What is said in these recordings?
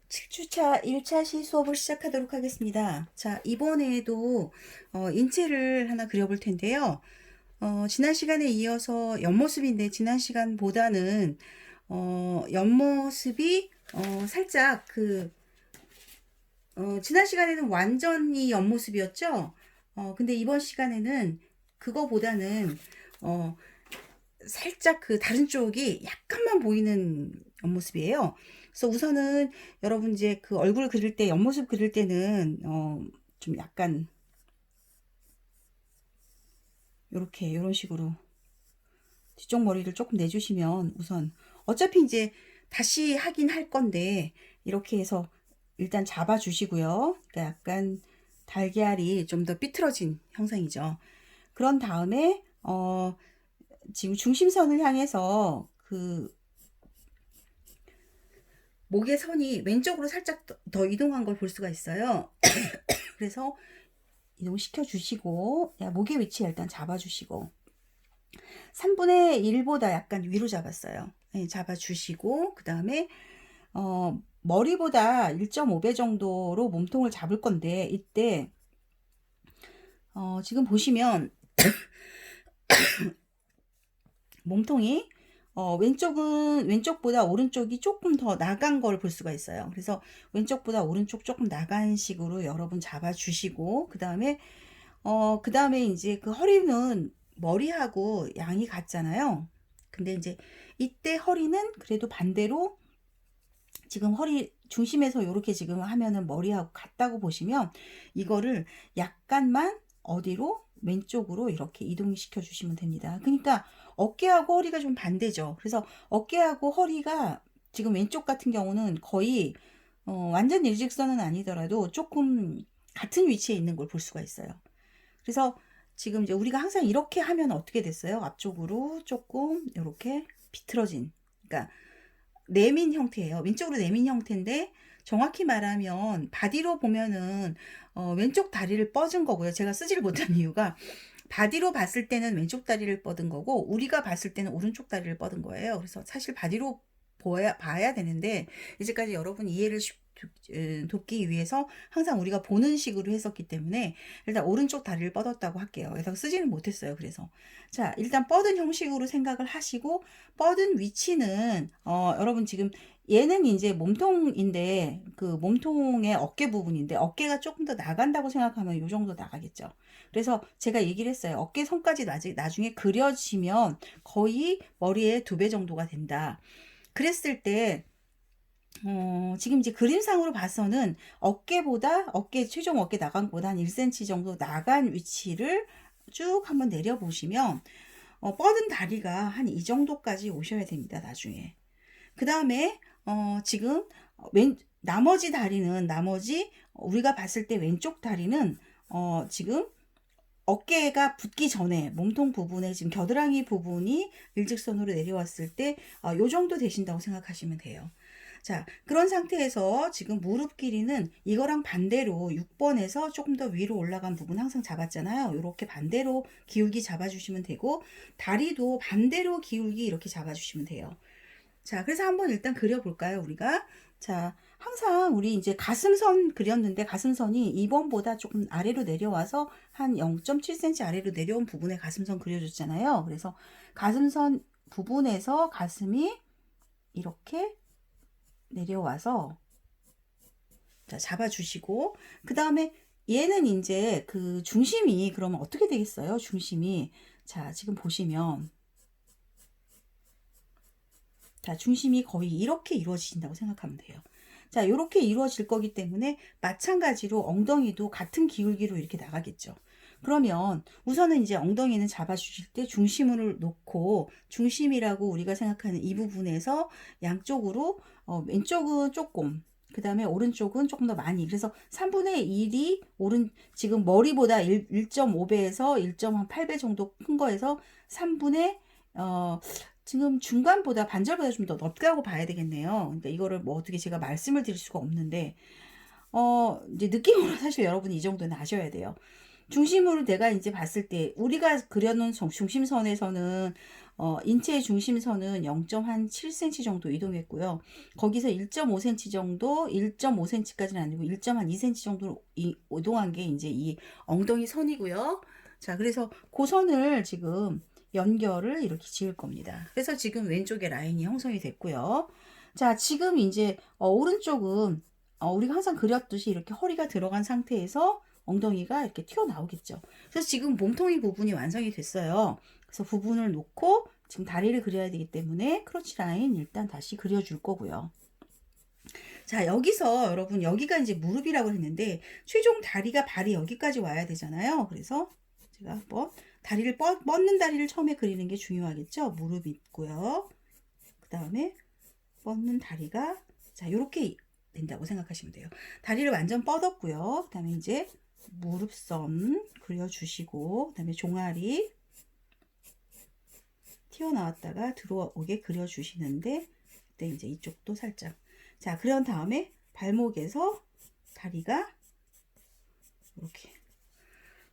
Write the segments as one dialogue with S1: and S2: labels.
S1: 7주차 1차 시 수업을 시작하도록 하겠습니다. 자, 이번에도 인체를 하나 그려볼 텐데요. 지난 시간에 이어서 옆모습인데 지난 시간보다는 옆모습이 살짝 지난 시간에는 완전히 옆모습이었죠. 근데 이번 시간에는 그거보다는 어, 살짝 다른 쪽이 약간만 보이는 옆모습이에요. 그래서 우선은 여러분 이제 얼굴 그릴 때 옆모습 그릴 때는 좀 약간 요렇게 요런 식으로 뒤쪽 머리를 조금 내주시면 우선 어차피 이제 다시 하긴 할 건데 이렇게 해서 일단 잡아 주시고요. 그러니까 약간 달걀이 좀 더 삐뚤어진 형상이죠. 그런 다음에 지금 중심선을 향해서 목의 선이 왼쪽으로 살짝 더 이동한 걸 볼 수가 있어요. 그래서 이동시켜 주시고 목의 위치 일단 잡아 주시고 3분의 1보다 약간 위로 잡았어요. 네, 잡아 주시고 그 다음에 머리보다 1.5배 정도로 몸통을 잡을 건데 이때 지금 보시면 몸통이 왼쪽보다 오른쪽이 조금 더 나간 걸 볼 수가 있어요. 그래서 왼쪽보다 오른쪽 조금 나간 식으로 여러분 잡아 주시고 그 다음에 이제 허리는 머리하고 양이 같잖아요. 근데 이제 이때 허리는 그래도 반대로 지금 허리 중심에서 이렇게 지금 하면은 머리하고 같다고 보시면 이거를 약간만 어디로 왼쪽으로 이렇게 이동시켜 주시면 됩니다. 그러니까 어깨하고 허리가 좀 반대죠. 그래서 어깨하고 허리가 지금 왼쪽 같은 경우는 거의 완전 일직선은 아니더라도 조금 같은 위치에 있는 걸 볼 수가 있어요. 그래서 지금 이제 우리가 항상 이렇게 하면 어떻게 됐어요? 앞쪽으로 조금 이렇게 비틀어진, 그러니까 내민 형태예요. 왼쪽으로 내민 형태인데 정확히 말하면 바디로 보면은 왼쪽 다리를 뻗은 거고요. 제가 쓰지를 못한 이유가 바디로 봤을 때는 왼쪽 다리를 뻗은 거고 우리가 봤을 때는 오른쪽 다리를 뻗은 거예요. 그래서 사실 바디로 봐야 되는데 이제까지 여러분 이해를 돕기 위해서 항상 우리가 보는 식으로 했었기 때문에 일단 오른쪽 다리를 뻗었다고 할게요. 그래서 쓰지는 못했어요. 그래서 자, 일단 뻗은 형식으로 생각을 하시고 뻗은 위치는 여러분 지금 얘는 이제 몸통인데 몸통의 어깨 부분인데 어깨가 조금 더 나간다고 생각하면 이 정도 나가겠죠. 그래서 제가 얘기를 했어요. 어깨 선까지 나중에 그려지면 거의 머리의 2배 정도가 된다. 그랬을 때 지금 이제 그림상으로 봐서는 최종 어깨 나간보다 한 1cm 정도 나간 위치를 쭉 한번 내려보시면 뻗은 다리가 한 이 정도까지 오셔야 됩니다. 나중에. 그 다음에 지금 나머지 우리가 봤을 때 왼쪽 다리는 지금 어깨가 붙기 전에 몸통 부분에 지금 겨드랑이 부분이 일직선으로 내려왔을 때 요 정도 되신다고 생각하시면 돼요. 자, 그런 상태에서 지금 무릎 길이는 이거랑 반대로 6번에서 조금 더 위로 올라간 부분 항상 잡았잖아요. 이렇게 반대로 기울기 잡아주시면 되고 다리도 반대로 기울기 이렇게 잡아주시면 돼요. 자, 그래서 한번 일단 그려볼까요, 우리가? 자, 항상 우리 이제 가슴선 그렸는데 가슴선이 2번보다 조금 아래로 내려와서 한 0.7cm 아래로 내려온 부분에 가슴선 그려줬잖아요. 그래서 가슴선 부분에서 가슴이 이렇게 내려와서 자, 잡아주시고 그 다음에 얘는 이제 중심이 그러면 어떻게 되겠어요? 중심이 자, 지금 보시면 자, 중심이 거의 이렇게 이루어진다고 생각하면 돼요. 자, 이렇게 이루어질 거기 때문에 마찬가지로 엉덩이도 같은 기울기로 이렇게 나가겠죠. 그러면 우선은 이제 엉덩이는 잡아주실 때 중심을 놓고 중심이라고 우리가 생각하는 이 부분에서 양쪽으로 왼쪽은 조금 그 다음에 오른쪽은 조금 더 많이 그래서 3분의 1이 지금 머리보다 1.5배에서 1.8배 정도 큰 거에서 3분의 지금 중간보다 반절보다 좀 더 넓다고 봐야 되겠네요. 그러니까 이거를 뭐 어떻게 제가 말씀을 드릴 수가 없는데 이제 느낌으로 사실 여러분이 이 정도는 아셔야 돼요. 중심으로 내가 이제 봤을 때 우리가 그려놓은 중심선에서는 인체의 중심선은 0.7cm 정도 이동했고요. 거기서 1.5cm 정도, 1.5cm까지는 아니고 1.2cm 정도 이동한 게 이제 이 엉덩이 선이고요. 자, 그래서 그 선을 지금 연결을 이렇게 지을 겁니다. 그래서 지금 왼쪽에 라인이 형성이 됐고요. 자, 지금 이제 오른쪽은 우리가 항상 그렸듯이 이렇게 허리가 들어간 상태에서 엉덩이가 이렇게 튀어나오겠죠. 그래서 지금 몸통이 부분이 완성이 됐어요. 그래서 부분을 놓고 지금 다리를 그려야 되기 때문에 크러치 라인 일단 다시 그려줄 거고요. 자, 여기서 여러분 여기가 이제 무릎이라고 했는데 최종 다리가 발이 여기까지 와야 되잖아요. 그래서 제가 한번 다리를 뻗는 다리를 처음에 그리는 게 중요하겠죠. 무릎이 있고요. 그 다음에 뻗는 다리가 자 이렇게 된다고 생각하시면 돼요. 다리를 완전 뻗었고요. 그 다음에 이제 무릎선 그려주시고 그 다음에 종아리 튀어나왔다가 들어오게 그려주시는데 그때 이제 이쪽도 살짝 자 그런 다음에 발목에서 다리가 이렇게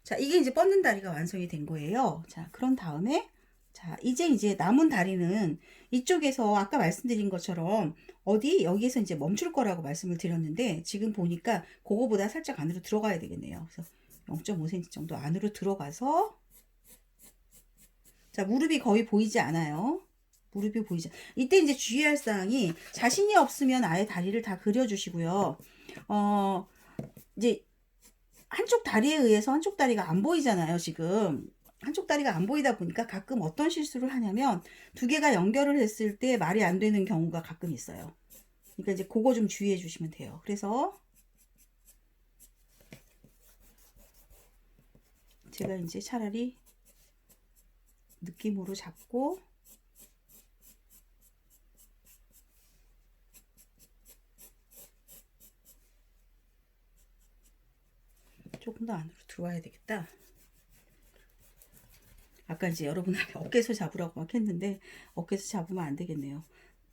S1: 자 이게 이제 뻗는 다리가 완성이 된 거예요. 자 그런 다음에 자 이제 남은 다리는 이쪽에서 아까 말씀드린 것처럼 여기에서 이제 멈출 거라고 말씀을 드렸는데 지금 보니까 그거보다 살짝 안으로 들어가야 되겠네요. 그래서 0.5cm 정도 안으로 들어가서 자 무릎이 거의 보이지 않아요. 무릎이 보이지 이때 이제 주의할 사항이 자신이 없으면 아예 다리를 다 그려주시고요. 이제 한쪽 다리에 의해서 한쪽 다리가 안 보이잖아요. 지금 한쪽 다리가 안 보이다 보니까 가끔 어떤 실수를 하냐면 두 개가 연결을 했을 때 말이 안 되는 경우가 가끔 있어요. 그러니까 이제 그거 좀 주의해 주시면 돼요. 그래서 제가 이제 차라리 느낌으로 잡고 조금 더 안으로 들어와야 되겠다. 아까 이제 여러분한테 어깨에서 잡으라고 막 했는데 어깨에서 잡으면 안 되겠네요.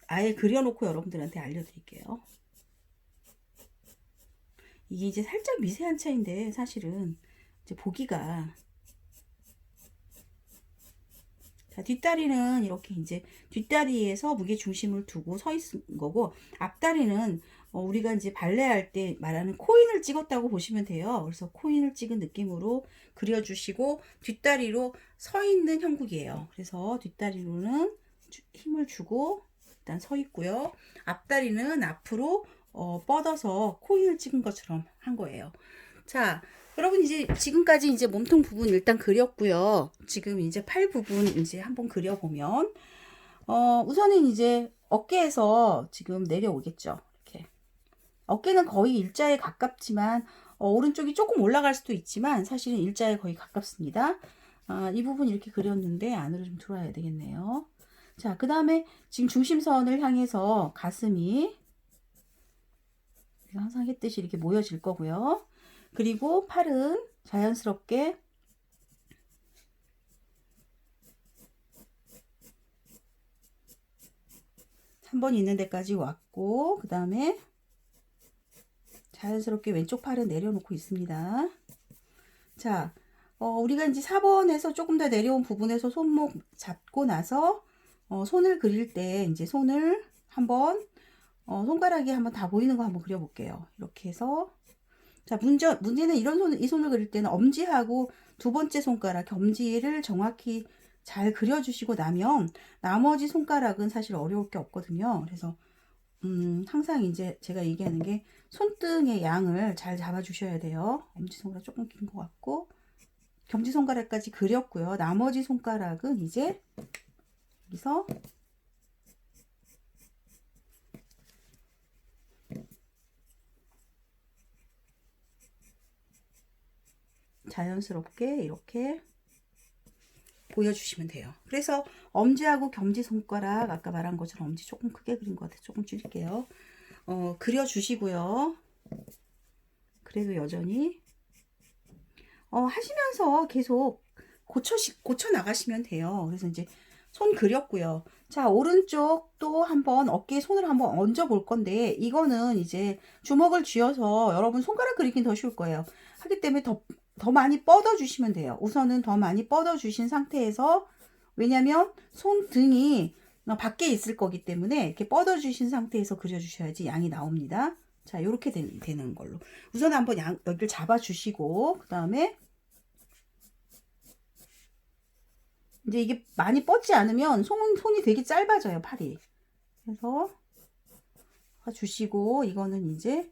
S1: 아예 그려놓고 여러분들한테 알려드릴게요. 이게 이제 살짝 미세한 차이인데 사실은 이제 보기가 자, 뒷다리는 이렇게 이제 뒷다리에서 무게 중심을 두고 서 있는 거고 앞다리는 우리가 이제 발레할 때 말하는 코인을 찍었다고 보시면 돼요. 그래서 코인을 찍은 느낌으로 그려주시고 뒷다리로 서 있는 형국이에요. 그래서 뒷다리로는 힘을 주고 일단 서 있고요. 앞다리는 앞으로 뻗어서 코인을 찍은 것처럼 한 거예요. 자, 여러분 이제 지금까지 이제 몸통 부분 일단 그렸고요. 지금 이제 팔 부분 이제 한번 그려보면 우선은 이제 어깨에서 지금 내려오겠죠. 이렇게 어깨는 거의 일자에 가깝지만 오른쪽이 조금 올라갈 수도 있지만 사실은 일자에 거의 가깝습니다. 이 부분 이렇게 그렸는데 안으로 좀 들어와야 되겠네요. 자, 그 다음에 지금 중심선을 향해서 가슴이 항상 했듯이 이렇게 모여질 거고요. 그리고 팔은 자연스럽게 한 번 있는 데까지 왔고 그 다음에 자연스럽게 왼쪽 팔은 내려놓고 있습니다. 자, 우리가 이제 4번에서 조금 더 내려온 부분에서 손목 잡고 나서 손을 그릴 때 이제 손을 한번 손가락이 한번 다 보이는 거 한번 그려볼게요. 이렇게 해서 자, 문제는 이 손을 그릴 때는 엄지하고 두 번째 손가락 겸지를 정확히 잘 그려주시고 나면 나머지 손가락은 사실 어려울 게 없거든요. 그래서 항상 이제 제가 얘기하는 게 손등의 양을 잘 잡아주셔야 돼요. 엄지손가락 조금 긴 것 같고 겸지손가락까지 그렸고요. 나머지 손가락은 이제 여기서 자연스럽게 이렇게 보여주시면 돼요. 그래서 엄지하고 겸지손가락 아까 말한 것처럼 엄지 조금 크게 그린 것 같아요. 조금 줄일게요. 그려주시고요. 그래도 여전히 하시면서 계속 고쳐 나가시면 돼요. 그래서 이제 손 그렸고요. 자, 오른쪽 또 한번 어깨에 손을 한번 얹어 볼 건데 이거는 이제 주먹을 쥐어서 여러분 손가락 그리긴 더 쉬울 거예요. 하기 때문에 더 더 많이 뻗어 주시면 돼요. 우선은 더 많이 뻗어 주신 상태에서, 왜냐면 손등이 밖에 있을 거기 때문에 이렇게 뻗어 주신 상태에서 그려 주셔야지 양이 나옵니다. 자, 요렇게 되는 걸로. 우선 한번 여기를 잡아 주시고, 그 다음에 이제 이게 많이 뻗지 않으면 손이 되게 짧아져요, 팔이. 그래서 주시고, 이거는 이제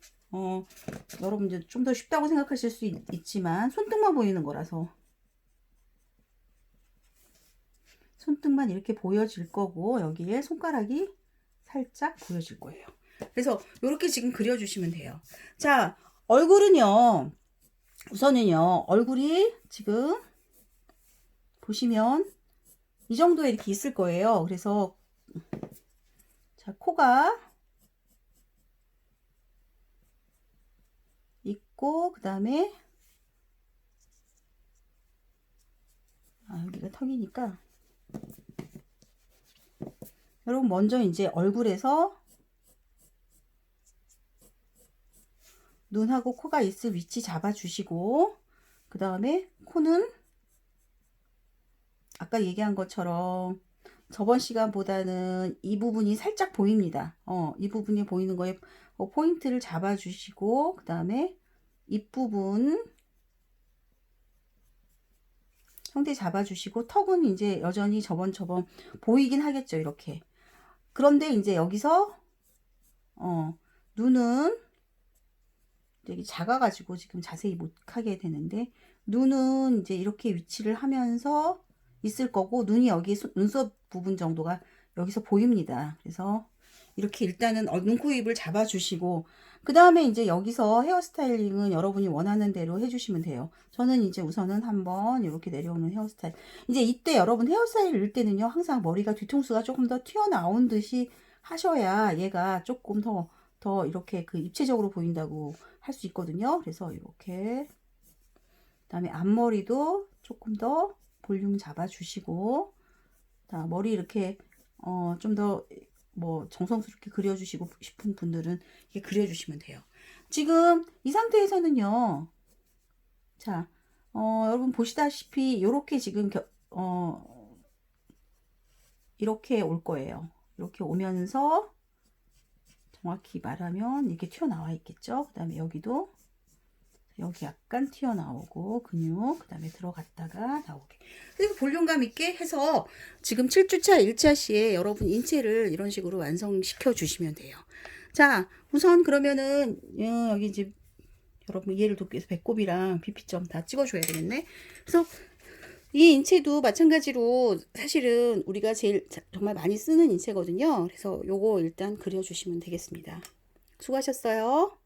S1: 여러분 이제 좀 더 쉽다고 생각하실 수 있지만 손등만 보이는 거라서 손등만 이렇게 보여질 거고, 여기에 손가락이 살짝 보여질 거예요. 그래서 이렇게 지금 그려주시면 돼요. 자, 얼굴은요, 우선은요, 얼굴이 지금 보시면 이 정도에 이렇게 있을 거예요. 그래서 자, 코가 있고, 그 다음에 여기가 턱이니까 여러분 먼저 이제 얼굴에서 눈하고 코가 있을 위치 잡아 주시고, 그 다음에 코는 아까 얘기한 것처럼 저번 시간보다는 이 부분이 살짝 보입니다. 이 부분이 보이는 거에 포인트를 잡아 주시고, 그 다음에 입부분 형태 잡아 주시고, 턱은 이제 여전히 저번 보이긴 하겠죠, 이렇게. 그런데 이제 여기서 눈은 되게 작아가지고 지금 자세히 못 하게 되는데, 눈은 이제 이렇게 위치를 하면서 있을 거고, 눈이 여기 눈썹 부분 정도가 여기서 보입니다. 그래서 이렇게 일단은 눈, 코, 입을 잡아 주시고, 그 다음에 이제 여기서 헤어스타일링은 여러분이 원하는 대로 해주시면 돼요. 저는 이제 우선은 한번 이렇게 내려오는 헤어스타일. 이제 이때 여러분 헤어스타일을 넣을 때는요, 항상 머리가 뒤통수가 조금 더 튀어나온 듯이 하셔야 얘가 조금 더 이렇게 그 입체적으로 보인다고 할 수 있거든요. 그래서 이렇게, 그 다음에 앞머리도 조금 더 볼륨 잡아 주시고, 자, 머리 이렇게 좀 더 뭐 정성스럽게 그려주시고 싶은 분들은 이렇게 그려주시면 돼요. 지금 이 상태에서는요, 자, 여러분 보시다시피 이렇게 지금 이렇게 올 거예요. 이렇게 오면서 정확히 말하면 이렇게 튀어나와 있겠죠. 그 다음에 여기도 여기 약간 튀어나오고 근육, 그 다음에 들어갔다가 나오게. 그리고 볼륨감 있게 해서 지금 7주차 1차 시에 여러분 인체를 이런 식으로 완성시켜 주시면 돼요. 자, 우선 그러면은 여기 이제 여러분 이해를 돕기 위해서 배꼽이랑 비피점 다 찍어줘야 되겠네. 그래서 이 인체도 마찬가지로 사실은 우리가 제일 정말 많이 쓰는 인체거든요. 그래서 요거 일단 그려주시면 되겠습니다. 수고하셨어요.